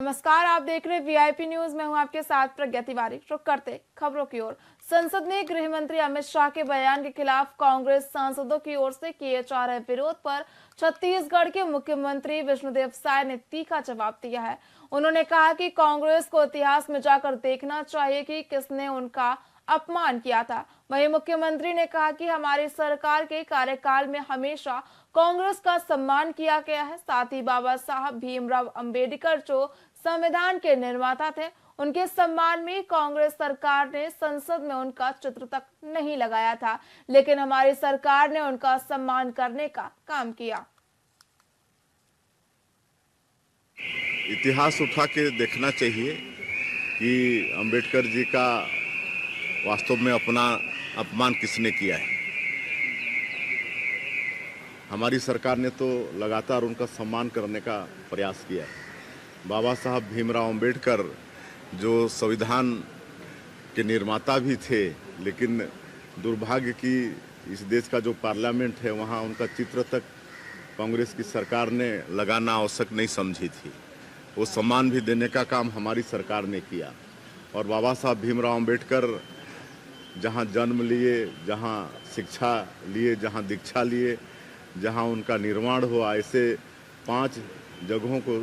नमस्कार, आप देख रहे वीआईपी न्यूज। मैं हूं आपके साथ प्रज्ञा तिवारी। रुक करते खबरों की ओर। संसद ने गृह मंत्री अमित शाह के बयान के खिलाफ कांग्रेस सांसदों की ओर से किए जा रहे विरोध पर छत्तीसगढ़ के मुख्यमंत्री विष्णुदेव साय ने तीखा जवाब दिया है। उन्होंने कहा कि कांग्रेस को इतिहास में जाकर देखना चाहिए कि किसने उनका अपमान किया था। वहीं मुख्यमंत्री ने कहा कि हमारी सरकार के कार्यकाल में हमेशा कांग्रेस का सम्मान किया गया है। साथ ही बाबा साहब भीमराव अंबेडकर जो संविधान के निर्माता थे, उनके सम्मान में कांग्रेस सरकार ने संसद में उनका चित्र तक नहीं लगाया था, लेकिन हमारी सरकार ने उनका सम्मान करने का काम किया। इतिहास उठा के देखना चाहिए कि अंबेडकर जी का वास्तव में अपना अपमान किसने किया है। हमारी सरकार ने तो लगातार उनका सम्मान करने का प्रयास किया है। बाबा साहब भीमराव अंबेडकर जो संविधान के निर्माता भी थे, लेकिन दुर्भाग्य कि इस देश का जो पार्लियामेंट है वहाँ उनका चित्र तक कांग्रेस की सरकार ने लगाना आवश्यक नहीं समझी थी। वो सम्मान भी देने का काम हमारी सरकार ने किया। और बाबा साहब भीमराव अंबेडकर जहाँ जन्म लिए, जहाँ शिक्षा लिए, जहाँ दीक्षा लिए, जहाँ उनका निर्माण हुआ, ऐसे 5 जगहों को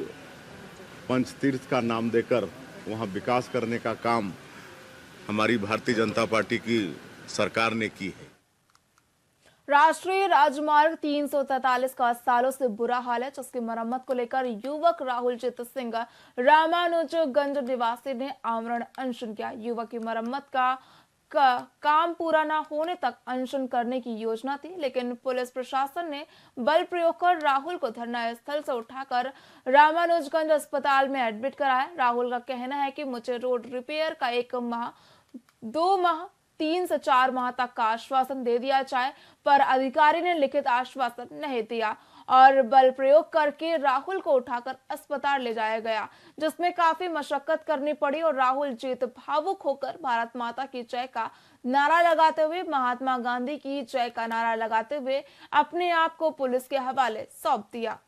पंचतीर्थ का नाम देकर वहाँ विकास करने का काम हमारी भारतीय जनता पार्टी की सरकार ने की है। राष्ट्रीय राजमार्ग 343 का सालों से बुरा हाल है, जिसकी मरम्मत को लेकर युवक राहुल चित सिंह रामानुजगंज निवासी ने आमरण अनशन किया। युवक की मरम्मत का काम पूरा न होने तक अनशन करने की योजना थी, लेकिन पुलिस प्रशासन ने बल प्रयोग कर राहुल को धरना स्थल से उठाकर रामानुजगंज अस्पताल में एडमिट कराया। राहुल का कहना है कि मुझे रोड रिपेयर का 1 माह, 2 माह, 3 से 4 माह तक का आश्वासन दे दिया जाए, पर अधिकारी ने लिखित आश्वासन नहीं दिया और बल प्रयोग करके राहुल को उठाकर अस्पताल ले जाया गया, जिसमें काफी मशक्कत करनी पड़ी और राहुल जीत भावुक होकर भारत माता की जय का नारा लगाते हुए, महात्मा गांधी की जय का नारा लगाते हुए अपने आप को पुलिस के हवाले सौंप दिया।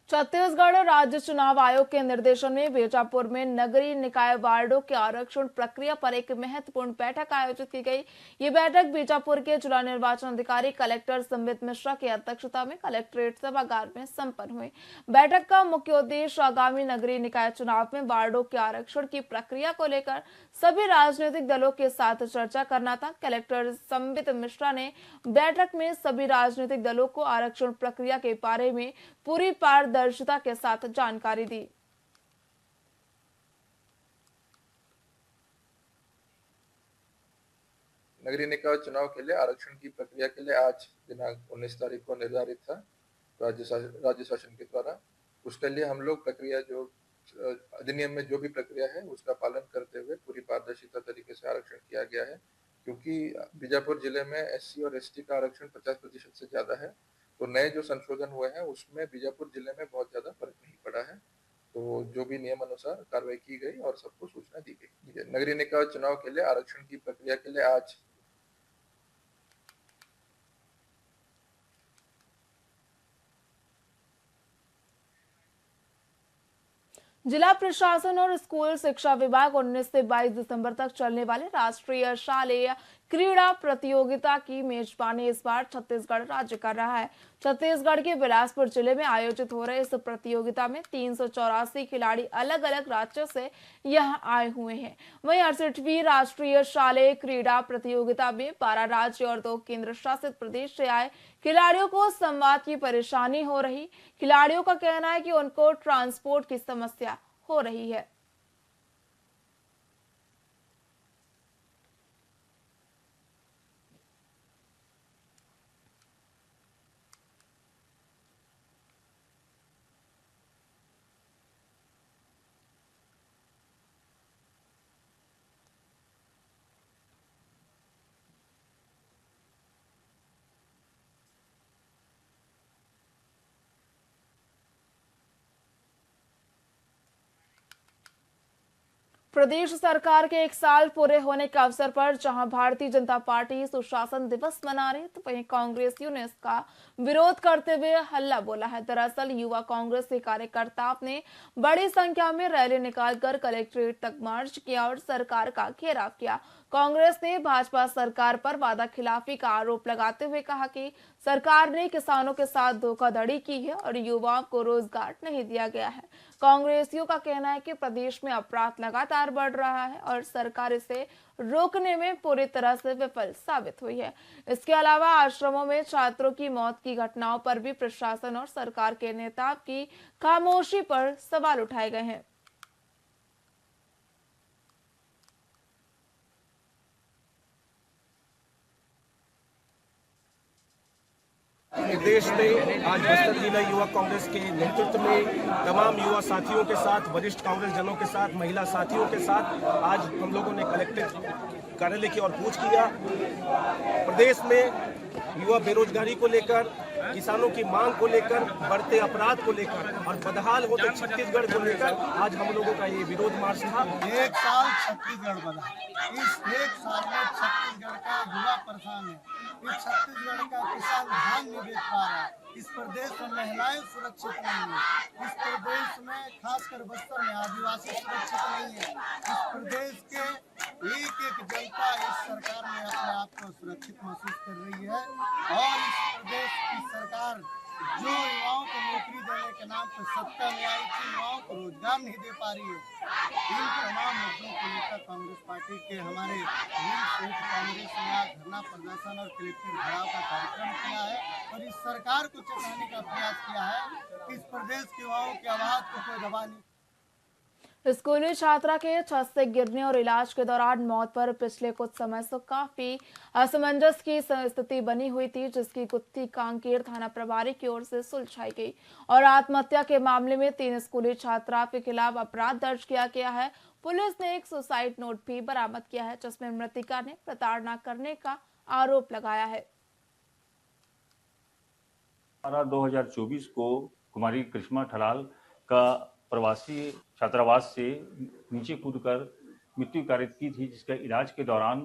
छत्तीसगढ़ राज्य चुनाव आयोग के निर्देशन में बीजापुर में नगरीय निकाय वार्डों के आरक्षण प्रक्रिया पर एक महत्वपूर्ण बैठक आयोजित की गई। ये बैठक बीजापुर के जिला निर्वाचन अधिकारी कलेक्टर संबित मिश्रा की अध्यक्षता में कलेक्ट्रेट सभागार में संपन्न हुई। बैठक का मुख्य उद्देश्य आगामी नगरीय निकाय चुनाव में वार्डों के आरक्षण की प्रक्रिया को लेकर सभी राजनीतिक दलों के साथ चर्चा करना था। कलेक्टर संबित मिश्रा ने बैठक में सभी राजनीतिक दलों को आरक्षण प्रक्रिया के बारे में पूरी पारदर्शिता के साथ जानकारी दी। नगरीय निकाय चुनाव के लिए आरक्षण की प्रक्रिया के लिए आज दिनांक 19 तारीख को निर्धारित था राज्य शासन के द्वारा। उसके लिए हम लोग प्रक्रिया जो अधिनियम में जो भी प्रक्रिया है उसका पालन करते हुए पूरी पारदर्शिता तरीके से आरक्षण किया गया है। क्योंकि बीजापुर जिले में एससी और एसटी का आरक्षण 50% से ज्यादा है, तो नए जो संशोधन हुए हैं उसमें बीजापुर जिले में बहुत ज्यादा फर्क नहीं पड़ा है। तो जो भी नियम अनुसार कार्रवाई की गई और सबको सूचना दी गई। नगरीय निकाय चुनाव के लिए आरक्षण की प्रक्रिया के लिए आज जिला प्रशासन और स्कूल शिक्षा विभाग 19 से 22 दिसंबर तक चलने वाले राष्ट्रीय शालेय क्रीड़ा प्रतियोगिता की मेजबानी इस बार छत्तीसगढ़ राज्य कर रहा है। छत्तीसगढ़ के बिलासपुर जिले में आयोजित हो रहे इस प्रतियोगिता में 384 खिलाड़ी अलग अलग राज्यों से यहां आए हुए हैं। वहीं 68वीं राष्ट्रीय शालेय क्रीड़ा प्रतियोगिता में 12 राज्य और 2 केंद्र शासित प्रदेश से आए खिलाड़ियों को संवाद की परेशानी हो रही। खिलाड़ियों का कहना है कि उनको ट्रांसपोर्ट की समस्या हो रही है। प्रदेश सरकार के 1 साल पूरे होने के अवसर पर जहां भारतीय जनता पार्टी सुशासन दिवस मना रही तो वहीं कांग्रेसियों ने इसका विरोध करते हुए हल्ला बोला है। दरअसल युवा कांग्रेस के कार्यकर्ताओं ने बड़ी संख्या में रैली निकालकर कलेक्ट्रेट तक मार्च किया और सरकार का घेराव किया। कांग्रेस ने भाजपा सरकार पर वादा खिलाफी का आरोप लगाते हुए कहा कि सरकार ने किसानों के साथ धोखाधड़ी की है और युवाओं को रोजगार नहीं दिया गया है। कांग्रेसियों का कहना है कि प्रदेश में अपराध लगातार बढ़ रहा है और सरकार इसे रोकने में पूरी तरह से विफल साबित हुई है। इसके अलावा आश्रमों में छात्रों की मौत की घटनाओं पर भी प्रशासन और सरकार के नेताओं की खामोशी पर सवाल उठाए गए हैं। देश में आज बस्तर जिला युवा कांग्रेस के नेतृत्व में तमाम युवा साथियों के साथ, वरिष्ठ कांग्रेस जनों के साथ, महिला साथियों के साथ आज हम लोगों ने कलेक्टर कार्यालय की ओर कूच किया। प्रदेश में युवा बेरोजगारी को लेकर, किसानों की मांग को लेकर, बढ़ते अपराध को लेकर और बदहाल होते छत्तीसगढ़ को लेकर आज हम लोगों का ये विरोध मार्च था। 1 साल छत्तीसगढ़ बना, इस 1 साल में छत्तीसगढ़ का युवा परेशान है, इस छत्तीसगढ़ का किसान धान नहीं बेच पा रहा है, इस प्रदेश में महिलाएं सुरक्षित नहीं है, इस प्रदेश में खासकर बस्तर में आदिवासी सुरक्षित नहीं है, इस प्रदेश के एक जनता इस सरकार में अपने आप को सुरक्षित महसूस कर रही है और इस प्रदेश की सरकार जो युवाओं को नौकरी देने के नाम पर सत्ता में आई थी, युवाओं को रोजगार नहीं दे पा रही है। इन तमाम मुद्दों को लेकर कांग्रेस पार्टी के हमारे कांग्रेस ने आज धरना प्रदर्शन और कलेक्टर घेराव का कार्यक्रम किया है और इस सरकार को चेताने का प्रयास किया है कि इस प्रदेश के युवाओं की आवाज को कोई दबा नहीं। स्कूली छात्रा के छत से गिरने और इलाज के दौरान मौत पर पिछले कुछ समय से काफी असमंजस की स्थिति बनी हुई थी, जिसकी गुत्थी कांकेर थाना प्रभारी की ओर से सुलझाई गई और आत्महत्या के मामले में 3 स्कूली छात्राओं के खिलाफ अपराध दर्ज किया गया है। पुलिस ने एक सुसाइड नोट भी बरामद किया है, जिसमें मृतिका ने प्रताड़ना करने का आरोप लगाया है। 2024 को कुमारी करिश्मा ठलाल का प्रवासी छात्रावास से नीचे कूदकर मृत्यु कारित की थी, जिसका इलाज के दौरान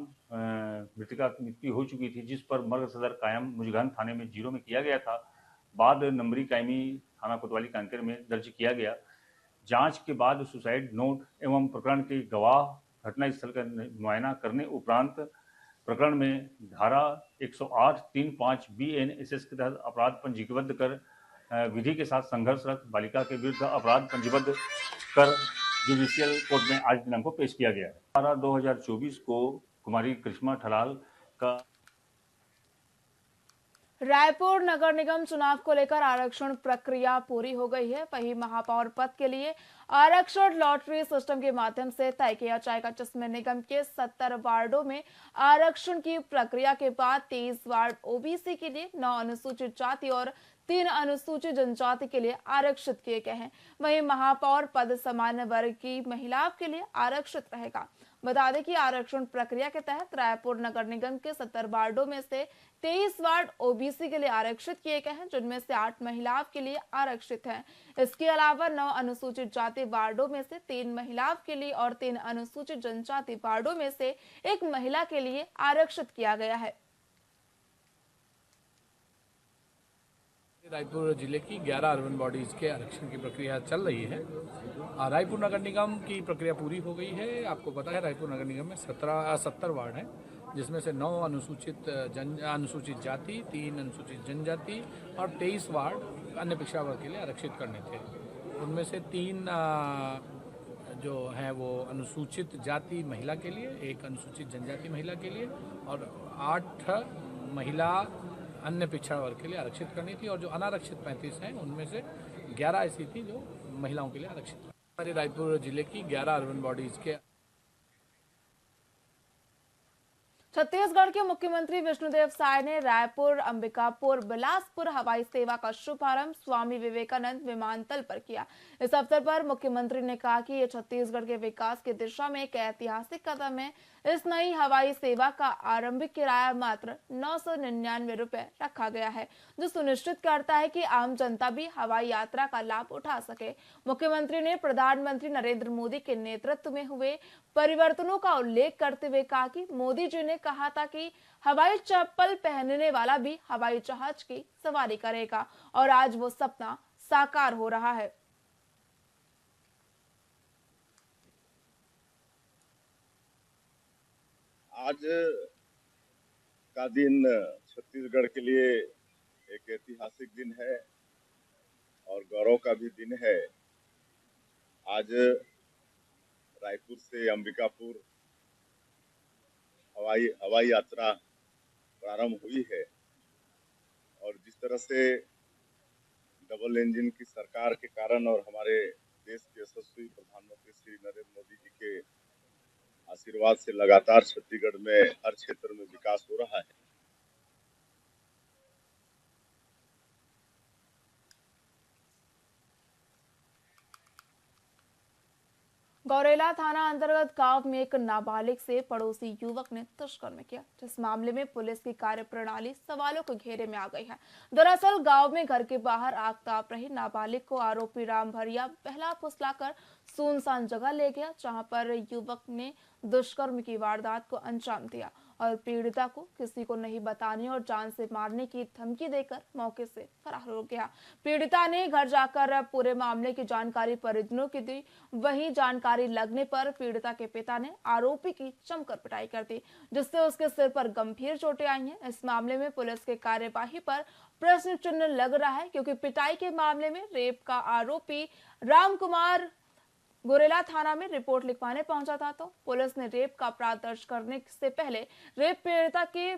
मृतिका की मृत्यु हो चुकी थी, जिस पर मर्ग सदर कायम मुजगहन थाने में 0 में किया गया था। बाद नंबरी कायमी थाना कोतवाली कांकेर में दर्ज किया गया। जांच के बाद सुसाइड नोट एवं प्रकरण के गवाह घटनास्थल का मुआयना करने उपरांत प्रकरण में धारा 108(3)(5) BNSS के तहत अपराध पंजीबद्ध कर विधि के साथ संघर्षरत बालिका के विरुद्ध अपराध पंजीबद्ध कर जुडिशियल कोर्ट में आज दिनांक को पेश किया गया है। 2024 को कुमारी करिश्मा ठलाल का रायपुर नगर निगम चुनाव को लेकर आरक्षण प्रक्रिया पूरी हो गई है। वहीं महापौर पद के लिए आरक्षण लॉटरी सिस्टम के माध्यम से तय किया जाएगा, जिसमें निगम के 70 वार्डों में आरक्षण की प्रक्रिया के बाद 23 वार्ड ओबीसी के लिए, 9 अनुसूचित जाति और 3 अनुसूचित जनजाति के लिए आरक्षित किए गए हैं। वहीं महापौर पद सामान्य वर्ग की महिलाओं के लिए आरक्षित रहेगा। बता दें कि आरक्षण प्रक्रिया के तहत रायपुर नगर निगम के 70 वार्डों में से 23 वार्ड ओबीसी के लिए आरक्षित किए गए हैं, जिनमें से 8 महिलाओं के लिए आरक्षित हैं। इसके अलावा 9 अनुसूचित जाति वार्डों में से 3 महिलाओं के लिए और 3 अनुसूचित जनजाति वार्डों में से 1 महिला के लिए आरक्षित किया गया है। रायपुर जिले की 11 अर्बन बॉडीज के आरक्षण की प्रक्रिया चल रही है। रायपुर नगर निगम की प्रक्रिया पूरी हो गई है। आपको पता है रायपुर नगर निगम में 70 वार्ड हैं, जिसमें से 9 अनुसूचित जाति, 3 अनुसूचित जनजाति और 23 वार्ड अन्य पिछड़ा वर्ग के लिए आरक्षित करने थे। उनमें से 3 जो हैं वो अनुसूचित जाति महिला के लिए, 1 अनुसूचित जनजाति महिला के लिए और 8 महिला अन्य पिछड़ा वर्ग के लिए आरक्षित करनी थी और जो अनारक्षित 35 हैं उनमें से 11 ऐसी थी जो महिलाओं के लिए आरक्षित। हमारे रायपुर जिले की 11 अर्बन बॉडीज के छत्तीसगढ़ के मुख्यमंत्री विष्णुदेव साय ने रायपुर, अंबिकापुर, बिलासपुर हवाई सेवा का शुभारंभ स्वामी विवेकानंद विमानतल पर किया। इस अवसर पर मुख्यमंत्री ने कहा कि ये छत्तीसगढ़ के विकास की दिशा में एक ऐतिहासिक कदम है। इस नई हवाई सेवा का आरंभिक किराया मात्र 999 रुपए रखा गया है, जो सुनिश्चित करता है कि आम जनता भी हवाई यात्रा का लाभ उठा सके। मुख्यमंत्री ने प्रधानमंत्री नरेंद्र मोदी के नेतृत्व में हुए परिवर्तनों का उल्लेख करते हुए कहा कि मोदी जी ने कहा था कि हवाई चप्पल पहनने वाला भी हवाई जहाज की सवारी करेगा, और आज वो सपना साकार हो रहा है। आज का दिन छत्तीसगढ़ के लिए एक ऐतिहासिक दिन है और गौरव का भी दिन है। आज रायपुर से अंबिकापुर हवाई यात्रा प्रारंभ हुई है और जिस तरह से डबल इंजन की सरकार के कारण और हमारे देश के यशस्वी प्रधानमंत्री श्री नरेंद्र मोदी जी के आशीर्वाद से लगातार छत्तीसगढ़ में हर क्षेत्र में विकास हो रहा है। गौरेला थाना अंतर्गत गांव में एक नाबालिग से पड़ोसी युवक ने दुष्कर्म किया, जिस मामले में पुलिस की कार्यप्रणाली सवालों के घेरे में आ गई है। दरअसल गांव में घर के बाहर आग ताप रही नाबालिग को आरोपी राम भरिया बहला फुसलाकर सुनसान जगह ले गया, जहां पर युवक ने दुष्कर्म की वारदात को अंजाम दिया और पीड़िता को किसी को नहीं बताने और जान से मारने की धमकी देकर मौके से फरार हो गया। पीड़िता ने घर जाकर पूरे मामले की जानकारी परिजनों को दी। वहीं जानकारी लगने पर पीड़िता के पिता ने आरोपी की जमकर पिटाई कर दी, जिससे उसके सिर पर गंभीर चोटें आई हैं। इस मामले में पुलिस के कार्यवाही पर प्रश्न चिन्ह लग रहा है, क्योंकि पिटाई के मामले में रेप का आरोपी राम कुमार गोरेला थाना में रिपोर्ट लिखवाने पहुंचा था, तो पुलिस ने रेप का अपराध दर्ज करने से पहले रेप पीड़िता के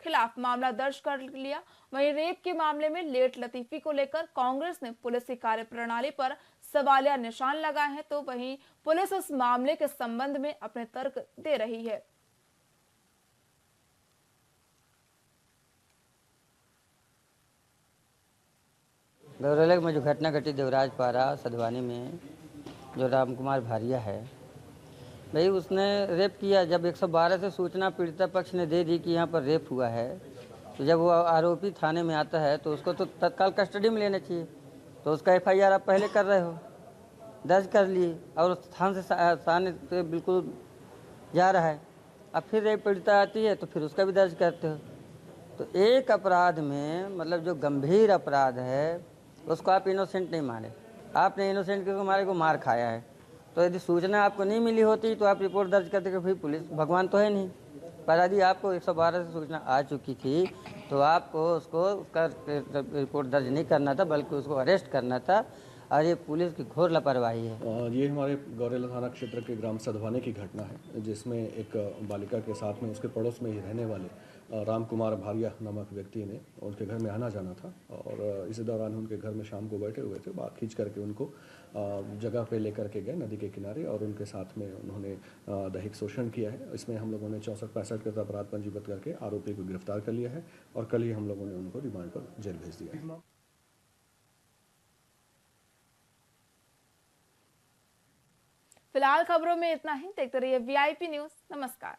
खिलाफ मामला दर्ज कर लिया। वहीं रेप के मामले में लेट लतीफी को लेकर कांग्रेस ने पुलिस की कार्यप्रणाली पर सवालिया निशान लगाए हैं, तो वहीं पुलिस इस मामले के संबंध में अपने तर्क दे रही है। गौरेला में जो घटना घटी देवराजपारा सधवानी में, जो राम कुमार भारिया है भाई, उसने रेप किया। जब 112 से सूचना पीड़िता पक्ष ने दे दी कि यहाँ पर रेप हुआ है, तो जब वो आरोपी थाने में आता है तो उसको तो तत्काल कस्टडी में लेना चाहिए। तो उसका FIR आप पहले कर रहे हो, दर्ज कर लिए और उस थाने से बिल्कुल जा रहा है। अब फिर रेप पीड़िता आती है तो फिर उसका भी दर्ज करते हो। तो एक अपराध में मतलब जो गंभीर अपराध है उसको आप इनोसेंट नहीं माने। आपने इनोसेंट के मारे को मार खाया है, तो यदि सूचना आपको नहीं मिली होती तो आप रिपोर्ट दर्ज करते कि भाई पुलिस भगवान तो है नहीं, पर यदि आपको 112 से सूचना आ चुकी थी तो आपको उसका रिपोर्ट दर्ज नहीं करना था, बल्कि उसको अरेस्ट करना था। और ये पुलिस की घोर लापरवाही है। ये हमारे गौरेला थाना क्षेत्र के ग्राम सधवानी की घटना है, जिसमें एक बालिका के साथ में उसके पड़ोस में ही रहने वाले राम कुमार भारिया नामक व्यक्ति ने उनके घर में आना जाना था और इसी दौरान उनके घर में शाम को बैठे हुए थे। बात खींच करके उनको जगह पे लेकर के गए नदी के किनारे और उनके साथ में उन्होंने दैहिक शोषण किया है। इसमें हम लोगों ने 64-65 के अपराध पंजीबद्ध करके आरोपी को गिरफ्तार कर लिया है और कल ही हम लोगों ने उनको रिमांड पर जेल भेज दिया है। फिलहाल खबरों में इतना ही। देखते रहिए VIP न्यूज। नमस्कार।